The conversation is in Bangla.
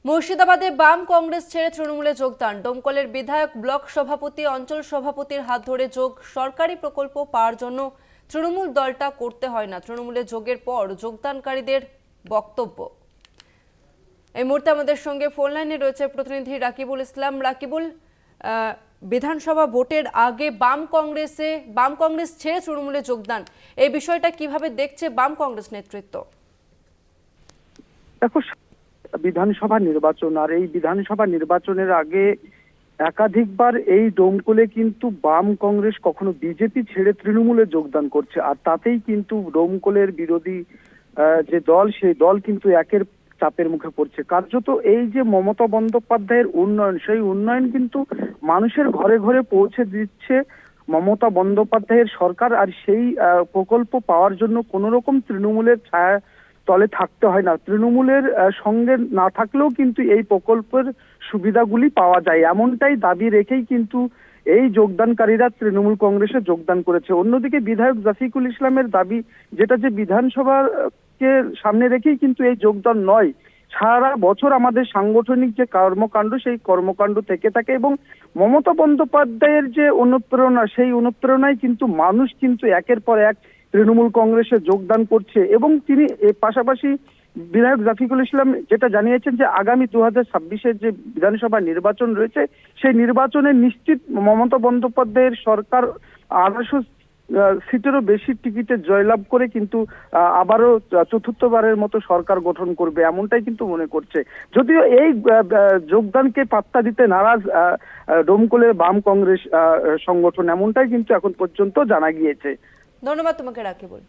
মুর্শিদাবাদে বাম কংগ্রেস ছেড়ে তৃণমূলে যোগদান। ডোমকলের বিধায়ক, ব্লক সভাপতি, অঞ্চল সভাপতির হাত ধরে যোগ। সরকারি প্রকল্প পাওয়ার জন্য তৃণমূল দলটা করতে হয় না। তৃণমূলে যোগের পর যোগদানকারীদের বক্তব্য। এই মুহূর্তে আমাদের সঙ্গে ফোন লাইনে রয়েছে প্রতিনিধি রাকিবুল ইসলাম। রাকিবুল, বিধানসভা ভোটের আগে বাম কংগ্রেস ছেড়ে তৃণমূলে যোগদান, এই বিষয়টা কিভাবে দেখছে বাম কংগ্রেস নেতৃত্ব? দেখো, বিধানসভা নির্বাচন আর এই বিধানসভা নির্বাচনের আগে একাধিকবার এই ডোমকলে কিন্তু বাম কংগ্রেস কখনো বিজেপি ছেড়ে তৃণমূলে যোগদান করছে, আর তাতেই কিন্তু ডোমকলের বিরোধী যে দল, সেই দল কিন্তু একের চাপের মুখে পড়ছে। কার্যত এই যে মমতা বন্দ্যোপাধ্যায়ের উন্নয়ন, সেই উন্নয়ন কিন্তু মানুষের ঘরে ঘরে পৌঁছে দিচ্ছে মমতা বন্দ্যোপাধ্যায়ের সরকার। আর সেই প্রকল্প পাওয়ার জন্য কোন রকম তৃণমূলের ছায়া তলে থাকতে হয় না। তৃণমূলের সঙ্গে না থাকলেও কিন্তু এই প্রকল্পের সুবিধাগুলি পাওয়া যায়, এমনটাই দাবি রেখেই কিন্তু এই যোগদানকারীরা তৃণমূল কংগ্রেসে যোগদান করেছে। অন্যদিকে বিধায়ক জাফিকুল ইসলামের দাবি, যেটা যে বিধানসভাকে সামনে রেখেই কিন্তু এই যোগদান নয়, সারা বছর আমাদের সাংগঠনিক যে কর্মকাণ্ড, সেই কর্মকাণ্ড থেকে থাকে এবং মমতা বন্দ্যোপাধ্যায়ের যে অনুপ্রেরণা, সেই অনুপ্রেরণায় কিন্তু মানুষ কিন্তু একের পর এক তৃণমূল কংগ্রেসে যোগদান করছে। এবং তিনি এর পাশাপাশি বিধায়ক জাফিকুল ইসলাম যেটা জানিয়েছেন যে আগামী 2026-এর যে বিধানসভা নির্বাচন রয়েছে, সেই নির্বাচনে নিশ্চিত মমতা বন্দ্যোপাধ্যায়ের সরকার 250 সিটেরও বেশি টিকিটে জয়লাভ করে কিন্তু আবারও চতুর্থবারের মতো সরকার গঠন করবে, এমনটাই কিন্তু মনে করছে। যদিও এই যোগদানকে পাত্তা দিতে নারাজ ডোমকলের বাম কংগ্রেস সংগঠন, এমনটাই কিন্তু এখন পর্যন্ত জানা গিয়েছে। ধন্যবাদ তোমাকে রাকিবুল।